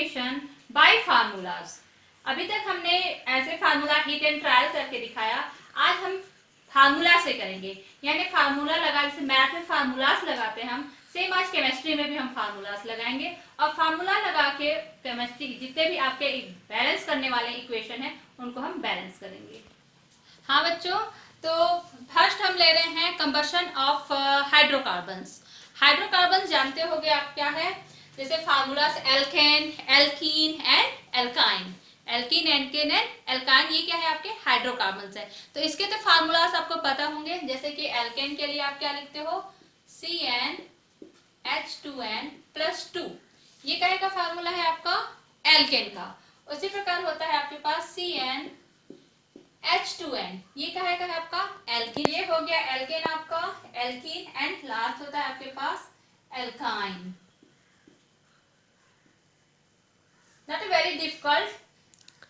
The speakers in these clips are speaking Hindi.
Equation by formulas. अभी तक हमने ऐसे फार्मूला हिट एंड ट्रायल करके दिखाया, आज हम फार्मूला से करेंगे, यानी फार्मूला लगा, जैसे मैथ में फार्मूलाज लगाते हैं हम, सेम आज केमिस्ट्री में भी हम फार्मूलाज लगाएंगे और फार्मूला लगा के केमिस्ट्री जितने भी आपके बैलेंस करने वाले इक्वेशन है उनको हम बैलेंस करेंगे। हाँ बच्चों, तो फर्स्ट हम ले रहे हैं कंबशन ऑफ हाइड्रोकार्बन्स। हाइड्रोकार्बन्स जानते होंगे आप क्या है, जैसे formulas alkane, alkene and alkyne. Alkene, alkane and alkyne, ये क्या है आपके हाइड्रोकार्बन्स है। तो इसके तो फार्मूलास आपको पता होंगे, जैसे कि एल्केन के लिए आप क्या लिखते हो, CnH2n+2, ये क्या का फार्मूला है आपका एल्केन का। उसी प्रकार होता है आपके पास CnH2n, ये क्या है आपका एल्कीन। ये हो गया एल्केन आपका, एल्कीन, एंड लास्ट होता है आपके पास एल्काइन। Not very difficult.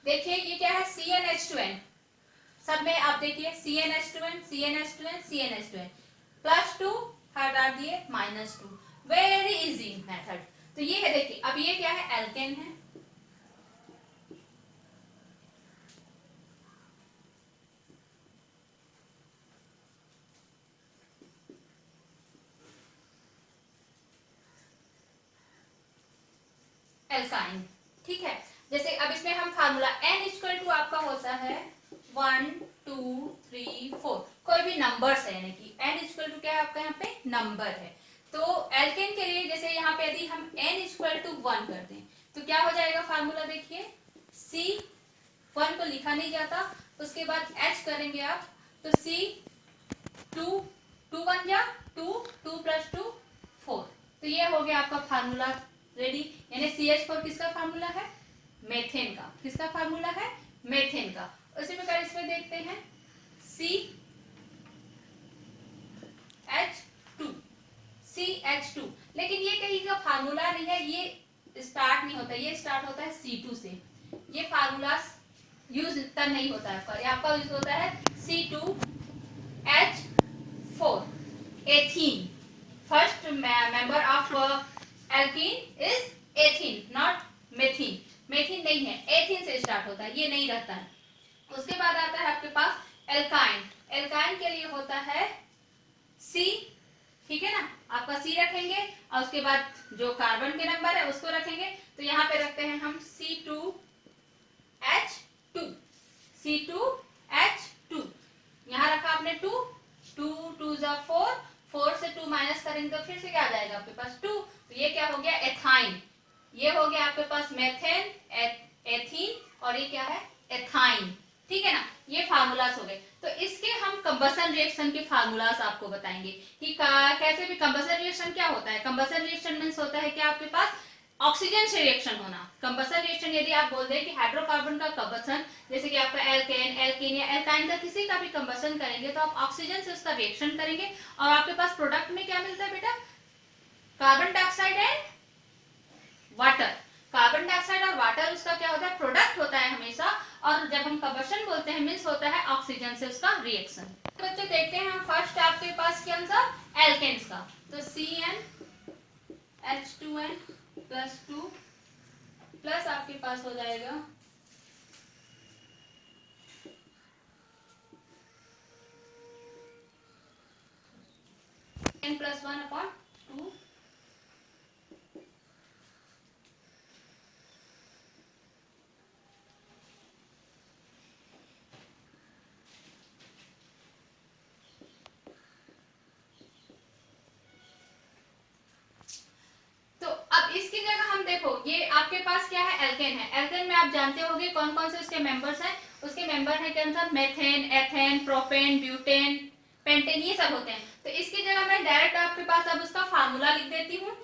देखिए ये क्या है CnH2n, सब में आप देखिए CnH2n, CnH2n, CnH2n +2 हटा दिए -2, वेरी इजी मेथड। तो ये है, देखिए अब ये क्या है एल्केन है, एल्काइन, ठीक है। जैसे अब इसमें हम फार्मूला n आपका होता है 1 2 3 4, कोई भी नंबर्स है, यानी कि n क्या है आपका यहाँ पे नंबर है। तो एल्केन के लिए जैसे यहाँ पे यदि हम n=1 कर दें तो क्या हो जाएगा फार्मूला, देखिए C1 को लिखा नहीं जाता, उसके बाद H करेंगे आप तो C2, 2 1 जा 2, 2 + 2 4, तो ये हो गया आपका फार्मूला रेडी। यानी CH4 किसका फार्मूला है, मेथेन का। किसका फार्मूला है, मेथेन का। उसी प्रकार इसमें देखते हैं CH2, लेकिन ये कहीं का फार्मूला नहीं है, ये स्टार्ट नहीं होता, ये स्टार्ट होता है C2 से। ये फार्मूला यूज इतना नहीं होता है आपका, आपका यूज होता है C2H4, ethene. First member of alkene is ethene, not methene. Methene नहीं है, एथीन से स्टार्ट होता है, ये नहीं रहता है। उसके बाद आता है आपके पास एल्काइन। एल्काइन के लिए होता है C, ठीक है ना, आपका C रखेंगे और उसके बाद जो कार्बन के नंबर है उसको रखेंगे। तो यहाँ पे रखते हैं हम C2H2, C2H2, यहाँ रखा आपने 2, 2 2 = 4, 4 से 2 माइनस करेंगे तो फिर से क्या आ जाएगा आपके पास 2, तो ये क्या हो गया एथाइन। ये हो गया आपके पास मेथेन, एथीन, और ये क्या है एथाइन, ठीक है ना। ये फार्मूलास हो गए। तो इसके हम कंबसन रिएक्शन के फार्मूलास आपको बताएंगे कि कैसे भी कंबसन रिएक्शन क्या होता है। कंबसन रिएक्शन मींस होता है कि आपके पास ऑक्सीजन से रिएक्शन होना। कंबसन रिएक्शन यदि आप बोल दें कि हाइड्रोकार्बन का कंबसन, जैसे कि आपका एल्केन, एल्कीन या एल्काइन का किसी का भी कंबसन करेंगे तो आप ऑक्सीजन से उसका रिएक्शन करेंगे और आपके पास प्रोडक्ट में क्या मिलता है बेटा, carbon dioxide and water. Carbon dioxide और वाटर उसका क्या होता है, प्रोडक्ट होता है हमेशा। और जब हम कंबशन बोलते हैं मींस होता है ऑक्सीजन से उसका रिएक्शन। तो बच्चों देखते हैं हम फर्स्ट आपके पास क्या आंसर एल्केन्स का, तो CnH2n+2 प्लस आपके पास हो जाएगा n+1/2, इसकी जगह हम देखो ये आपके पास क्या है एल्केन है। एल्केन में आप जानते होंगे कौन कौन से उसके मेंबर्स हैं। उसके मेंबर है क्या answer, methane, ethane, propane, butane, pentane, ये सब होते हैं। तो इसकी जगह मैं डायरेक्ट आपके पास अब उसका फार्मूला लिख देती हूँ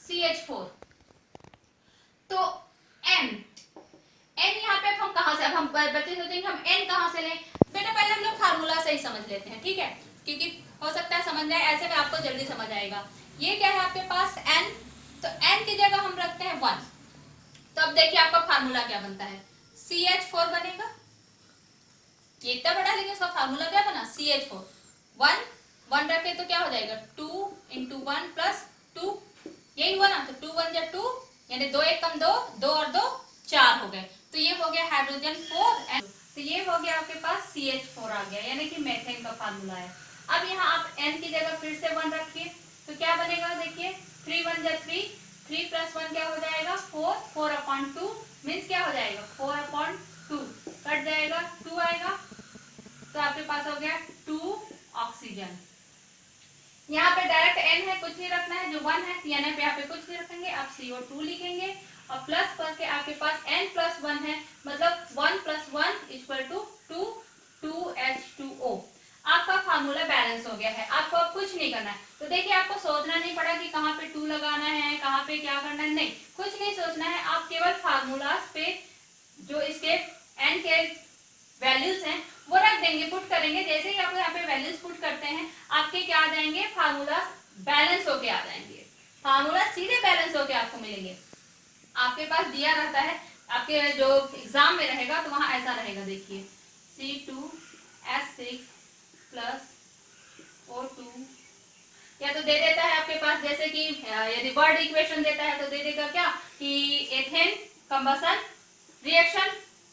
CH4। तो N यहाँ पे हम कहां से, अब हम बच्चे सोचेंगे हम N कहां से लें। बेटा पहले हम लोग फार्मूला से ही समझ लेते हैं, ठीक है, क्योंकि हो सकता है समझ जाए, ऐसे में आपको जल्दी समझ आएगा। ये क्या है आपके पास N, तो N की जगह हम रखते हैं 1। तो अब देखिए आपका फार्मूला क्या बनता है, CH4 बनेगा। ये इतना बड़ा, लेकिन उसका फार्मूला क्या बना CH4। 1 रखे तो क्या हो जाएगा 2 × 1 + 2, यही हुआ ना, तो 2 × 1 = 2, यानी 2 एक कम 2, 2 और 2 4 हो गए। तो ये हो गया हाइड्रोजन 4, तो ये हो गया आपके पास CH4 आ गया, यानी कि मेथेन का फार्मूला है। अब यहाँ आप N की जगह फिर से 1 रखिए, तो क्या बनेगा देखिए, 3 1 जा 3, 3 + 1 क्या हो जाएगा 4, 4/2 मीन्स क्या हो जाएगा 4/2, कट जाएगा 2 आएगा, तो आपके पास हो गया 2 ऑक्सीजन। यहाँ पे डायरेक्ट N है, कुछ नहीं रखना है, जो 1 है यानी पे यहाँ पे कुछ नहीं रखेंगे, आप CO2 लिखेंगे और प्लस करके आपके पास N+1 है, मतलब 1 + 1 = 2, 2H2O। आपका फार्मूला बैलेंस हो गया है, आपको अब कुछ नहीं करना है। तो देखिए आपको सोचना नहीं पड़ा कि कहाँ पे 2 लगाना है, कहाँ पे क्या करना है, नहीं कुछ नहीं सोचना है, आप केवल फार्मूलाज पे जो इसके N के वैल्यूज हैं वो रख देंगे, पुट करेंगे। जैसे ही आप यहाँ पे वैल्यूज पुट करते हैं आपके क्या आ जाएंगे, फार्मूला बैलेंस होके आ जाएंगे, फार्मूला सीधे बैलेंस होके आपको मिलेंगे। आपके पास दिया रहता है, आपके जो एग्जाम में रहेगा तो वहां ऐसा रहेगा, देखिए C2H6 + O2, या तो दे देता है आपके पास, जैसे कि यदि वर्ड इक्वेशन देता है तो दे देगा क्या कि एथेन कंबशन रिएक्शन,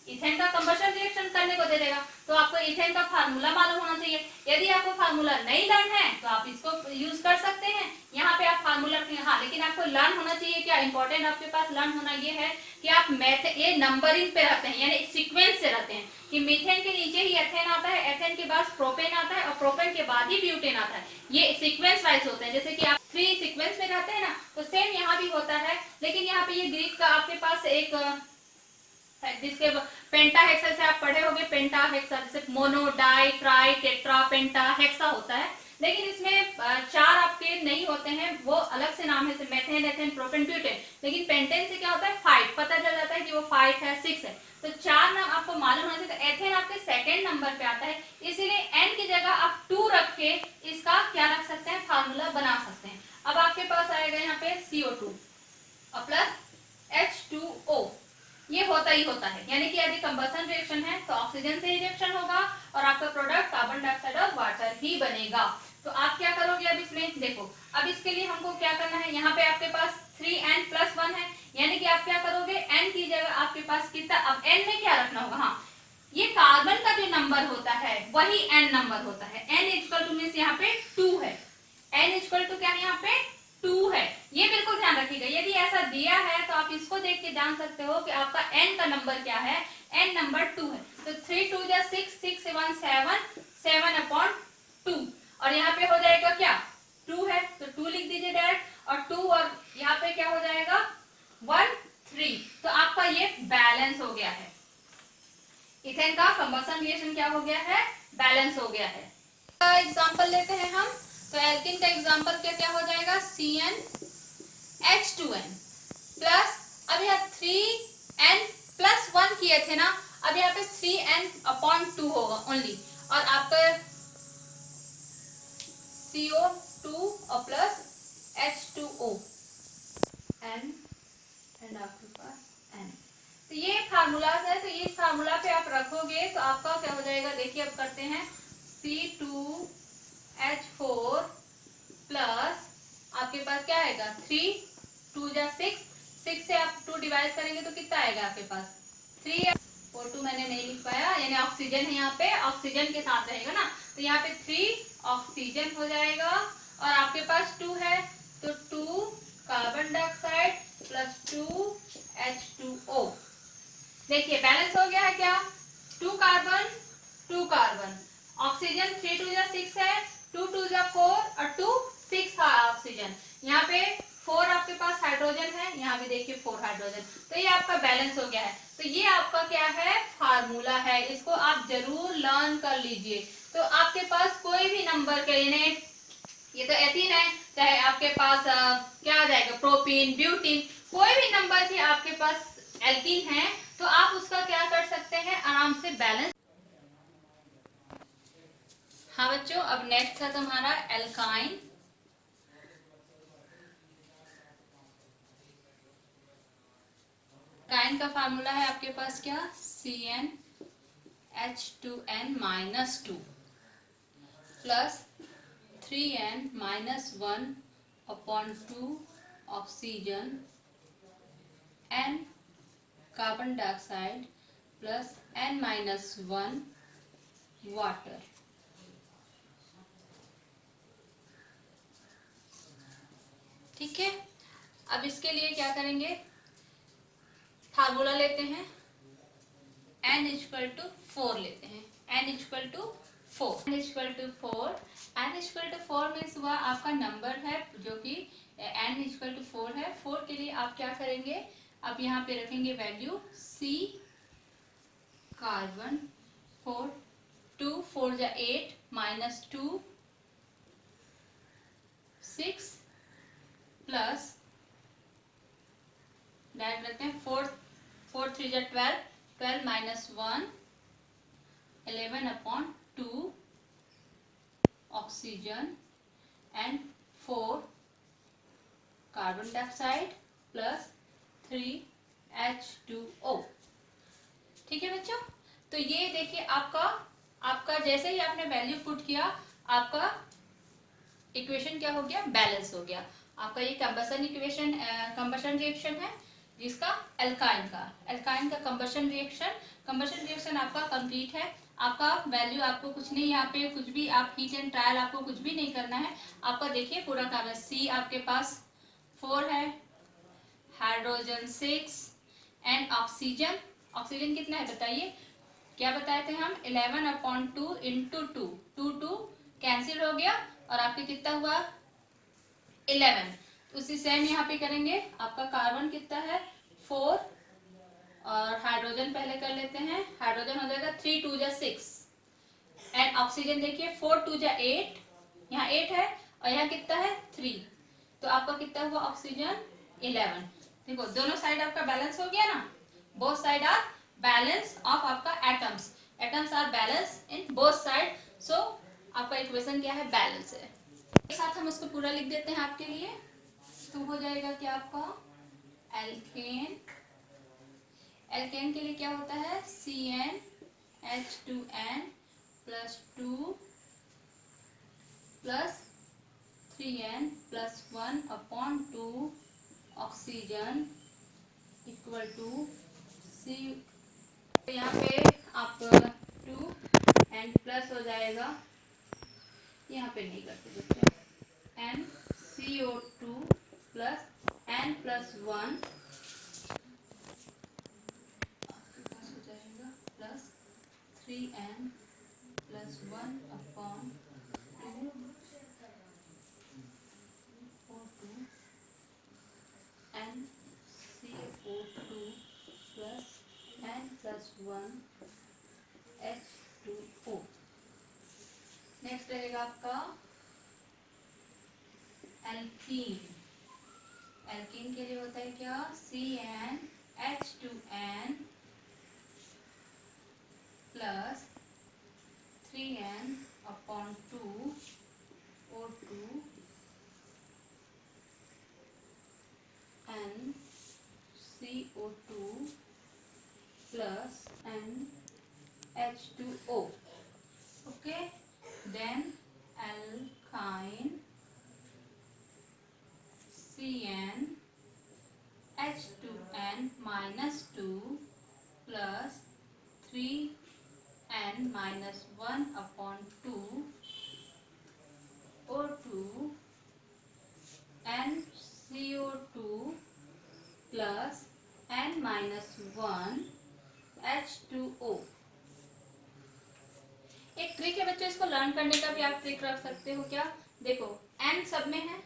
इथेन का कंबशन रिएक्शन करने को दे देगा, तो आपको इथेन का फार्मूला मालूम होना चाहिए। यदि आपको फार्मूला नहीं लर्न है तो आप इसको यूज कर सकते हैं, यहाँ पे आप फार्मूला रखेंगे। हाँ लेकिन आपको लर्न होना चाहिए, क्या इंपॉर्टेंट आपके पास लर्न होना ये है कि आप मैथ ये नंबरिंग पे रहते हैं, यानी सीक्वेंस से रहते हैं कि मीथेन के नीचे ही एथेन आता है, एथेन के बाद प्रोपेन आता है और प्रोपेन के बाद ही ब्यूटेन आता है, ये सीक्वेंस वाइज होते हैं। जैसे कि आप 3 सीक्वेंस में रहते हैं ना, तो सेम यहाँ भी होता है, लेकिन यहाँ पे ये ग्रीक का आपके पास एक जिसके पेंटाहेक्सा से आप पढ़े होंगे, पेंटाहेक्सा जैसे मोनो डाई ट्राई टेट्रा पेंटा हेक्सा होता है, लेकिन इसमें 4 आपके नहीं होते हैं, वो अलग से नाम है, जैसे मेथेन एथेन प्रोपेन ब्यूटेन। लेकिन पेंटेन से क्या होता है 5, पता चल जाता है कि वो 5 है 6 है, तो 4 नाम आपको मालूम होना चाहिए। तो एथेन आपके सेकेंड नंबर पे आता है, इसीलिए N की जगह आप 2 रख के इसका क्या रख सकते हैं, फार्मूला बना सकते हैं। अब आपके पास आएगा यहाँ पे CO2 और प्लस H2O, ये होता ही होता है, यानी कि यदि कंबशन रिएक्शन है तो ऑक्सीजन से ही रिएक्शन होगा और आपका प्रोडक्ट कार्बन डाइऑक्साइड और वाटर ही बनेगा। तो आप क्या करोगे अब इसमें देखो, अब इसके लिए हमको क्या करना है, यहाँ पे आपके पास 3N+1 है, यानी कि आप क्या करोगे N की जगह आपके पास कितना, अब N में क्या रखना होगा, हाँ ये कार्बन का जो नंबर होता है वही N नंबर होता है, N मीन्स यहाँ पे 2 है, N क्या है यहाँ पे 2 है, ये बिल्कुल ध्यान रखिएगा। यदि ऐसा दिया है तो आप इसको देख के जान सकते हो कि आपका N का नंबर क्या है, N नंबर 2 है, तो 3 2 जा 6, 6 7 7, 7/2 और यहाँ पे हो जाएगा क्या 2 है तो 2 लिख दीजिए डायरेक्ट, और 2 और यहाँ पे क्या हो जाएगा 1 3, तो आपका ये बैलेंस हो गया है, इथेन का कंबशन रिएक्शन क्या हो गया है, बैलेंस हो गया है। एग्जांपल लेते हैं हम, तो एल्किन का एग्जांपल क्या क्या हो जाएगा, CnH2n प्लस, अब यहाँ 3n+1 किए थे ना, अब यहाँ पे 3n/2 होगा ओनली, और आपका CO2 और प्लस H2O n एंड आपके पास n, तो ये फार्मूला है, तो ये फार्मूला पे आप रखोगे तो आपका क्या हो जाएगा, देखिए अब करते हैं C2H4 प्लस आपके पास क्या आएगा 3 2 जा 6, 6 से आप 2 डिवाइड करेंगे तो कितना आएगा आपके पास 3, O2 मैंने नहीं लिख पाया, यानी ऑक्सीजन है, यहाँ पे ऑक्सीजन के साथ रहेगा ना, तो यहाँ पे 3 ऑक्सीजन हो जाएगा और आपके पास 2 है, तो 2 कार्बन डाइऑक्साइड प्लस 2 H2O। देखिए बैलेंस हो गया है क्या, 2 कार्बन 2 कार्बन, ऑक्सीजन 3 2 जा 6 है, 2 2 जा 4 और 2 6 है ऑक्सीजन, यहाँ पे 4 आपके पास हाइड्रोजन है, यहाँ भी देखिए 4 हाइड्रोजन, तो ये आपका बैलेंस हो गया है। तो ये आपका क्या है, फार्मूला है, इसको आप जरूर लर्न कर लीजिए। तो आपके पास कोई भी नंबर के, ये तो एथीन है, चाहे आपके पास क्या आ जाएगा प्रोपीन ब्यूटीन, कोई भी नंबर से आपके पास एल्कीन है तो आप उसका क्या कर सकते हैं, आराम से बैलेंस। हाँ बच्चों, अब नेक्स्ट है तुम्हारा एल्काइन। एल्काइन का फार्मूला है आपके पास क्या, CnH2n-2 plus 3n-1/2 oxygen n carbon dioxide plus n-1 water. ठीक है, अब इसके लिए क्या करेंगे, फार्मूला लेते हैं, n इक्वल टू 4 लेते हैं, n equal to 4, n equal to 4, n equal to 4 means वह आपका नंबर है जो कि n इक्वल टू 4 है। 4 के लिए आप क्या करेंगे, अब यहाँ पे रखेंगे वैल्यू C कार्बन 4, 2 4 जा 8 माइनस 2 6 प्लस डायरेक्ट रखते हैं 4 3 जा 12, 12 minus 1 11/2 oxygen and 4 carbon dioxide plus 3 H2O। ठीक है बच्चों, तो ये देखिए आपका जैसे ही आपने वैल्यू पुट किया आपका इक्वेशन क्या हो गया, बैलेंस हो गया। आपका ये कंबशन रिएक्शन है जिसका एल्काइन का कंबशन रिएक्शन आपका कंप्लीट है। आपका वैल्यू आपको कुछ नहीं, यहाँ पे कुछ भी आप हीट एंड ट्रायल आपको कुछ भी नहीं करना है। आपका देखिए पूरा काम है। सी आपके पास 4 है, हाइड्रोजन 6 एंड ऑक्सीजन कितना है बताइए, क्या बताए थे हम, 11/2 इंटू 2 कैंसिल हो गया और आपके कितना हुआ 11। उसी सेम यहाँ पे करेंगे, आपका कार्बन कितना है 4 और हाइड्रोजन पहले कर लेते हैं, हाइड्रोजन हो जाएगा 3 2 जा 6 एंड ऑक्सीजन देखिए 4 2 जा 8, यहाँ 8 है और यहाँ कितना है 3, तो आपका कितना हुआ ऑक्सीजन 11। देखो दोनों साइड आपका बैलेंस हो गया ना, both side are balance of आपका atoms are balance in both side, so आपका इक्वेशन क्या है, बैलेंस है। एक साथ हम उसको पूरा लिख देते हैं आपके लिए, तो हो जाएगा क्या आपका एल्केन के लिए क्या होता है CnH2n plus 2 plus 3n plus 1/2 oxygen equal to C। यहाँ पे आप 2 एंड प्लस हो जाएगा, यहाँ पे नहीं करते बच्चे, NCO2 प्लस n प्लस 1 आपके पास हो जाएगा plus 3n plus 1/2 O2 NCO2 plus n plus 1 H2O। Next रहेगा आपका एल्कीन के लिए होता है क्या, CnH2n plus 3n/2 O2 NCO2 plus NH2O। Okay, then alkyne CnH2n minus 2 plus 3n minus 1/2 O2 NCO2 plus n minus 1 H2O। एक ट्रिक है बच्चों, इसको लर्न करने का भी आप ट्रिक रख सकते हो। क्या, देखो n सब में है,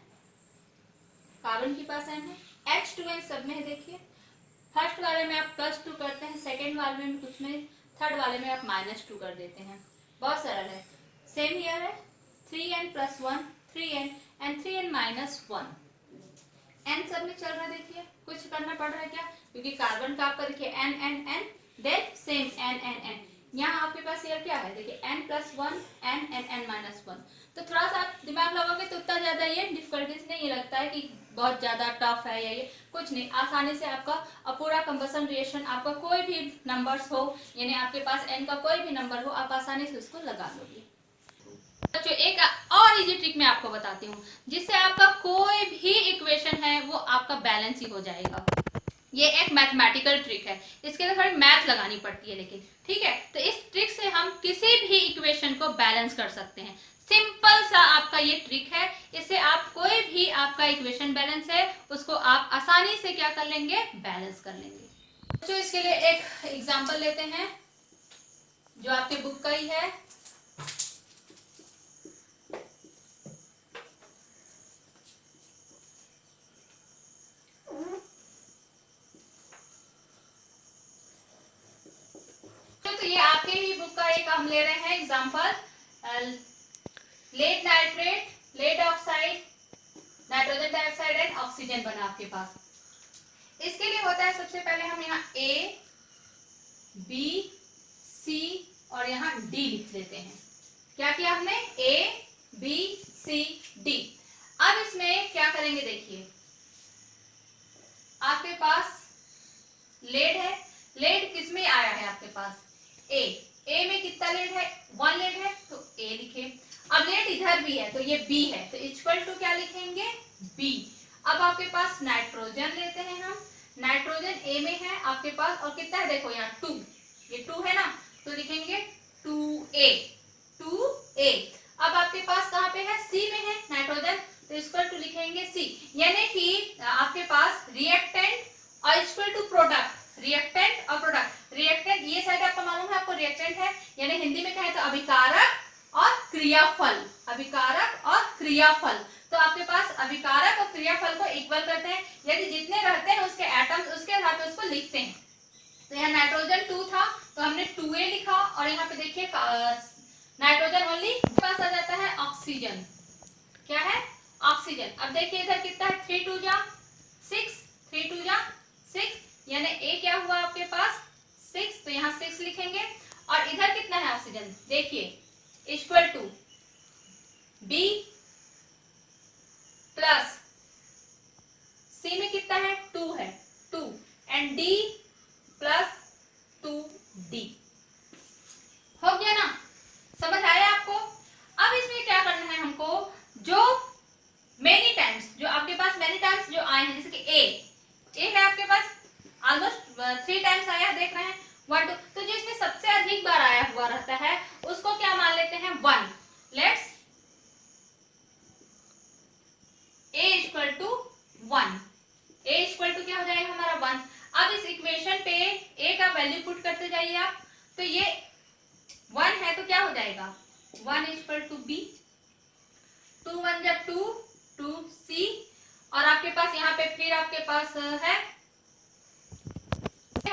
कार्बन के पास n है, H2n सब में है। देखिए फर्स्ट वाले में आप +2 करते हैं, सेकेंड वाले में कुछ में, थर्ड वाले में आप -2 कर देते हैं। बहुत सरल है। सेम हियर है 3n plus 1 3n and 3n minus 1, n सब में चल रहा है। देखिए कुछ करना पड़ रहा है क्या, क्योंकि कार्बन का आपका देखिए n देन सेम n। यहाँ आपके पास यार क्या है, देखिए n प्लस 1 n माइनस 1। तो थोड़ा सा आप दिमाग लगाओगे तो उतना ज्यादा ये डिफिकल्टीज नहीं लगता है कि बहुत ज्यादा टफ है या ये कुछ नहीं, आसानी से आपका पूरा कंबशन रिएक्शन, आपका कोई भी नंबर्स हो, यानी आपके पास n का कोई भी नंबर हो, आप आसानी से उसको लगा लोगे। बच्चों एक और इजी ट्रिक मैं आपको बताती हूँ, जिससे आपका कोई भी इक्वेशन है वो आपका बैलेंस ही हो जाएगा। ये एक मैथमेटिकल ट्रिक है, इसके लिए थोड़ी मैथ लगानी पड़ती है लेकिन, ठीक है। तो इस ट्रिक से हम किसी भी इक्वेशन को बैलेंस कर सकते हैं। सिंपल सा आपका ये ट्रिक है, इससे आप कोई भी आपका इक्वेशन बैलेंस है उसको आप आसानी से क्या कर लेंगे, बैलेंस कर लेंगे। तो इसके लिए एक एग्जांपल लेते हैं जो आपके बुक का ही है। तो ये आपके ही बुक का एक हम ले रहे हैं example, lead nitrate, lead oxide, nitrogen dioxide and oxygen बना आपके पास। इसके लिए होता है सबसे पहले हम यहाँ ए बी सी और यहाँ डी लिख लेते हैं। क्या किया हमने, ए बी सी डी। अब इसमें क्या करेंगे, देखिए आपके पास लेड है, लेड किस में आया है आपके पास, ए में कितना लेड है, 1 लेड है तो ए लिखे। अब लेड इधर भी है तो ये बी है तो इक्वल टू क्या लिखेंगे, बी। अब आपके पास नाइट्रोजन लेते हैं हम, नाइट्रोजन ए में है आपके पास और कितना है, देखो यहाँ 2, ये 2 है ना, तो लिखेंगे 2a, 2a। अब आपके पास कहाँ पे है, सी में है नाइट्रोजन तो इक्वल टू लिखेंगे सी। यानी कि आपके पास रिएक्टेंट और इक्वल टू प्रोडक्ट, रिएक्टेंट और प्रोडक्ट। रिएक्टेंट ये साइड आपको मालूम है, आपको रिएक्टेंट है, यानी हिंदी में कहें तो अभिकारक और क्रियाफल, अभिकारक और क्रियाफल। तो आपके पास अभिकारक और क्रियाफल को इक्वल करते हैं, यदि जितने रहते हैं उसके एटम्स उसके आधार पर उसको लिखते हैं। तो यहाँ नाइट्रोजन 2 था तो हमने 2a लिखा और यहाँ पे देखिए नाइट्रोजन ओनली, पास आ जाता है ऑक्सीजन। क्या है, ऑक्सीजन। अब देखिए इधर कितना है, 3 2 जा 6, 3 2 जा 6, यानी ए क्या हुआ आपके पास 6, तो यहाँ 6 लिखेंगे। और इधर कितना है ऑक्सीजन, देखिए इक्वल टू बी प्लस सी में कितना है, 2 है 2 एंड डी प्लस 2d। हो गया ना, समझ आया आपको। अब इसमें क्या करना है हमको, जो मेनी टाइम्स, जो आपके पास मेनी टाइम्स जो आए हैं, जैसे कि ए है आपके पास ऑलमोस्ट 3 टाइम्स आया, देख रहे हैं 1 2, तो जो इसमें सबसे अधिक बार आया हुआ रहता है उसको क्या मान लेते हैं, 1। Let's a equal to 1, a equal to क्या हो जाएगा हमारा 1। अब इस इक्वेशन पे a का वैल्यू पुट करते जाइए आप, तो ये 1 है तो क्या हो जाएगा 1 इक्वल टू b, 2 1 जा 2 2 c, और आपके पास यहाँ पे फिर आपके पास है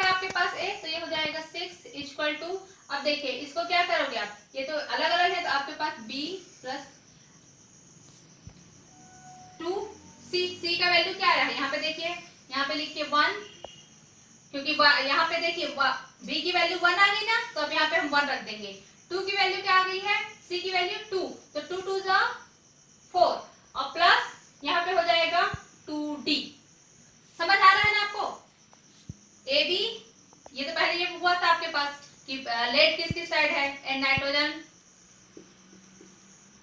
आपके पास a, तो ये हो जाएगा 6 इक्वल टू। अब देखिए इसको क्या करोगे आप, ये तो अलग अलग है तो आपके पास b प्लस 2c का वैल्यू क्या है, यहाँ पे देखिए, यहाँ पे लिखिए 1, क्योंकि यहाँ पे देखिए b की वैल्यू 1 आ गई ना, तो अब यहाँ पे हम 1 रख देंगे। 2 की वैल्यू क्या आ गई है, c की वैल्यू 2, तो 2 2 जा 4 और प्लस यहाँ पे हो जाएगा 2d। समझ आ रहा है ना आपको, ए बी, ये तो पहले ये हुआ था आपके पास कि लेड किसकी साइड है, एंड नाइट्रोजन,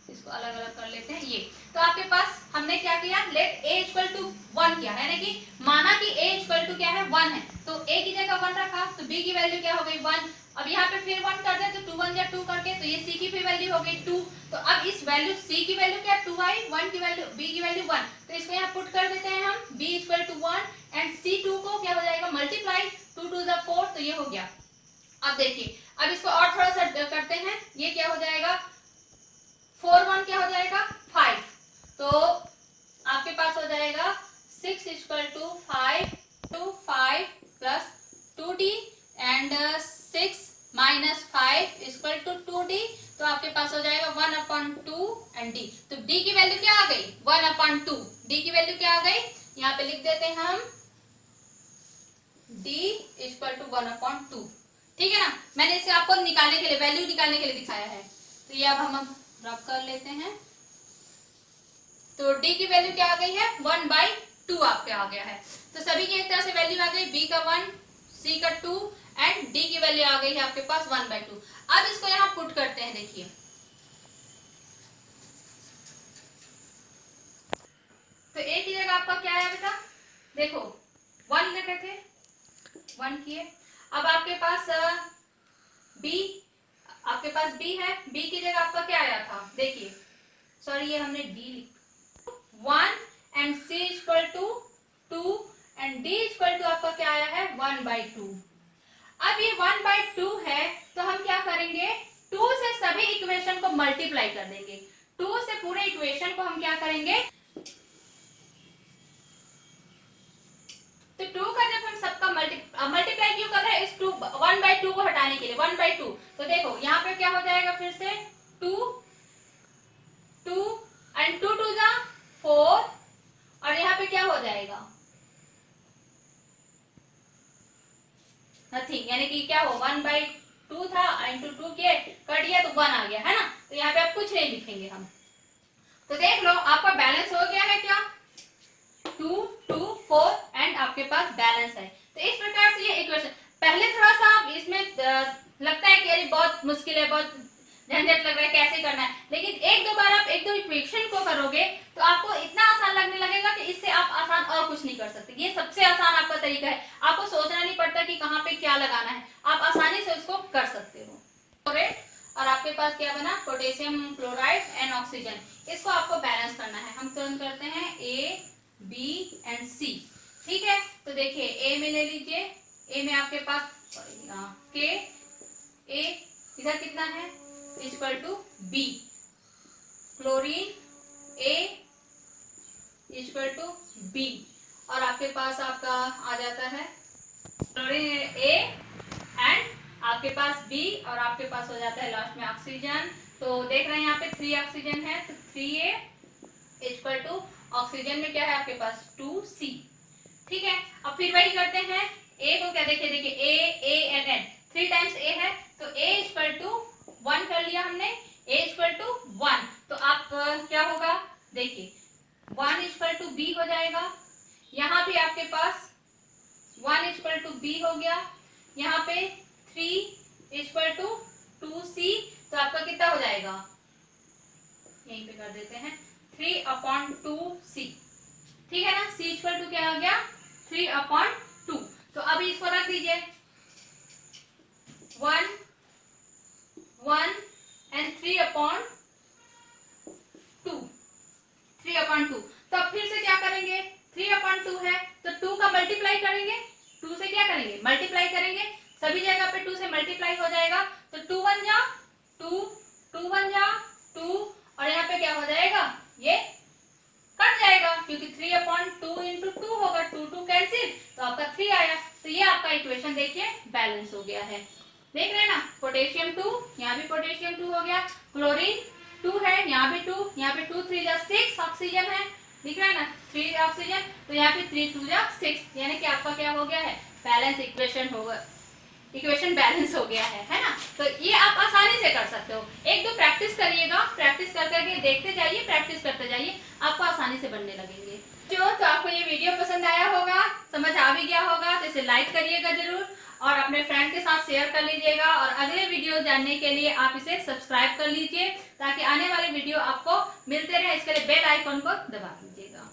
इसको अलग अलग कर लेते हैं ये। तो आपके पास हमने क्या किया, लेट a इक्वल टू 1 किया, यानी कि माना कि a इक्वल टू क्या है 1 है, तो a की जगह 1 रखा तो b की वैल्यू क्या हो गई 1। अब यहाँ पे फिर 1 कर दे तो 2 1 जा 2 करके, तो ये c की भी वैल्यू हो गई 2। तो अब इस वैल्यू c की वैल्यू क्या 2 आई, 1 की वैल्यू, b की वैल्यू 1, तो इसको यहाँ पुट कर देते हैं हम, b equal to 1 and c2 को क्या हो जाएगा मल्टीप्लाई, 2 2 जा 4, तो ये हो गया। अब देखिए अब इसको और थोड़ा सा करते हैं, ये क्या हो जाएगा 4 1 क्या हो जाएगा 5, तो आपके पास हो जाएगा 6 equal to 5 plus 2d and 6 minus 5 equal to 2d, तो आपके पास हो जाएगा 1/2 एंड d। तो d की वैल्यू क्या आ गई 1/2, d की वैल्यू क्या आ गई, यहाँ पे लिख देते हैं हम d इक्वल टू 1/2। ठीक है ना, मैंने इसे आपको निकालने के लिए, वैल्यू निकालने के लिए दिखाया है। तो ये अब हम रब कर लेते हैं, तो d की वैल्यू क्या आ गई है 1/2 आपके आ गया है। तो सभी की एक तरह से वैल्यू आ गई, b का 1 c का 2 एंड d की वैल्यू आ गई है आपके पास 1/2। अब इसको यहाँ पुट करते हैं, देखिए तो a की जगह आपका क्या आया बेटा, देखो 1 लिखे थे 1 किए। अब आपके पास बी, आपके पास बी है, बी की जगह आपका क्या आया था, देखिए सॉरी ये हमने डी लिखा 1 and C equal to 2 and D equal to आपका क्या आया है 1/2। अब ये 1/2 है तो हम क्या करेंगे, 2 से सभी इक्वेशन को मल्टीप्लाई कर देंगे। 2 से पूरे इक्वेशन को हम क्या करेंगे, तो 2 का जब हम सबका मल्टीप्लाई क्यों कर रहे हैं, इस 1/2 को हटाने के लिए 1/2। तो देखो यहाँ पे क्या हो जाएगा, फिर से 2 एंड 2 2 जा 4 और यहाँ पे क्या हो जाएगा नथिंग, यानी कि क्या हो 1/2 था इंटू 2 किए कर दिया तो 1 आ गया है ना। तो यहाँ पे आप कुछ नहीं लिखेंगे हम। तो देख लो आपका बैलेंस हो गया है क्या, 2 2 4 एंड आपके पास बैलेंस है। तो इस प्रकार से ये इक्वेशन, पहले थोड़ा सा आप इसमें लगता है कि अरे बहुत मुश्किल है, बहुत झंझट लग रहा है, कैसे करना है, लेकिन एक दो बार आप एक दो इक्वेशन को करोगे तो आपको इतना आसान लगने लगेगा कि इससे आप आसान और कुछ नहीं कर सकते। ये सबसे आसान आपका तरीका है, आपको सोचना नहीं पड़ता कि कहाँ पे क्या लगाना है, आप आसानी से उसको कर सकते हो। और आपके पास क्या बना, पोटेशियम क्लोराइड एंड ऑक्सीजन, इसको आपको बैलेंस करना है। हम तुरंत करते हैं ए बी एंड सी, ठीक है। तो देखिए ए में ले लीजिए, ए में आपके पास के ए इधर कितना है equal to B, chlorine A equal to B, और आपके पास आपका आ जाता है क्लोरीन ए एंड आपके पास बी, और आपके पास हो जाता है लास्ट में ऑक्सीजन। तो देख रहे हैं यहाँ पे 3 ऑक्सीजन है, तो 3A इक्वल टू ऑक्सीजन में क्या है आपके पास 2C, ठीक है। अब फिर वही करते हैं, ए को क्या देखिए ए एंड एन 3 टाइम्स ए है तो ए इक्वल टू 1 कर लिया हमने, ए इक्वल टू 1। तो आप क्या होगा देखिए 1 इक्वल टू बी हो जाएगा, यहाँ पे आपके पास 1 इक्वल टू बी हो गया, यहाँ पे 3 इक्वल टू 2C, तो आपका कितना हो जाएगा, यहीं पे कर देते हैं 3/2C, ठीक है ना। C इक्वल टू क्या आ गया 3/2। तो अब इसको रख दीजिए 1 1 एंड 3/2। तो अब फिर से क्या करेंगे, 3/2 है तो 2 का मल्टीप्लाई करेंगे, 2 से क्या करेंगे मल्टीप्लाई करेंगे, सभी जगह पे 2 से मल्टीप्लाई हो जाएगा। तो 2 1 जा 2, 2 1 जा 2, और यहाँ पे क्या हो जाएगा ये कट जाएगा क्योंकि 3/2 इंटू 2 होगा, 2 2 कैंसिल, तो आपका 3 आया। तो ये आपका इक्वेशन देखिए बैलेंस हो गया है, देख रहे हैं ना। पोटेशियम 2, यहाँ भी पोटेशियम 2 हो गया, क्लोरीन 2 है, यहाँ भी 2, यहाँ पे 2 3 जा 6 ऑक्सीजन है, दिख रहा है ना 3 ऑक्सीजन, तो यहाँ पे 3 2 जा 6, यानी कि आपका क्या हो गया है बैलेंस इक्वेशन होगा, इक्वेशन बैलेंस हो गया है ना। तो ये आप आसानी से कर सकते हो, एक दो प्रैक्टिस करिएगा, प्रैक्टिस कर करके देखते जाइए, प्रैक्टिस करते जाइए, आपको आसानी से बनने लगेंगे। तो आपको ये वीडियो पसंद आया होगा, समझ आ भी गया होगा, तो इसे लाइक करिएगा जरूर और अपने फ्रेंड के साथ शेयर कर लीजिएगा, और अगले वीडियो जानने के लिए आप इसे सब्सक्राइब कर लीजिए ताकि आने वाले वीडियो आपको मिलते रहे। इसके लिए बेल आइकन को दबा दीजिएगा।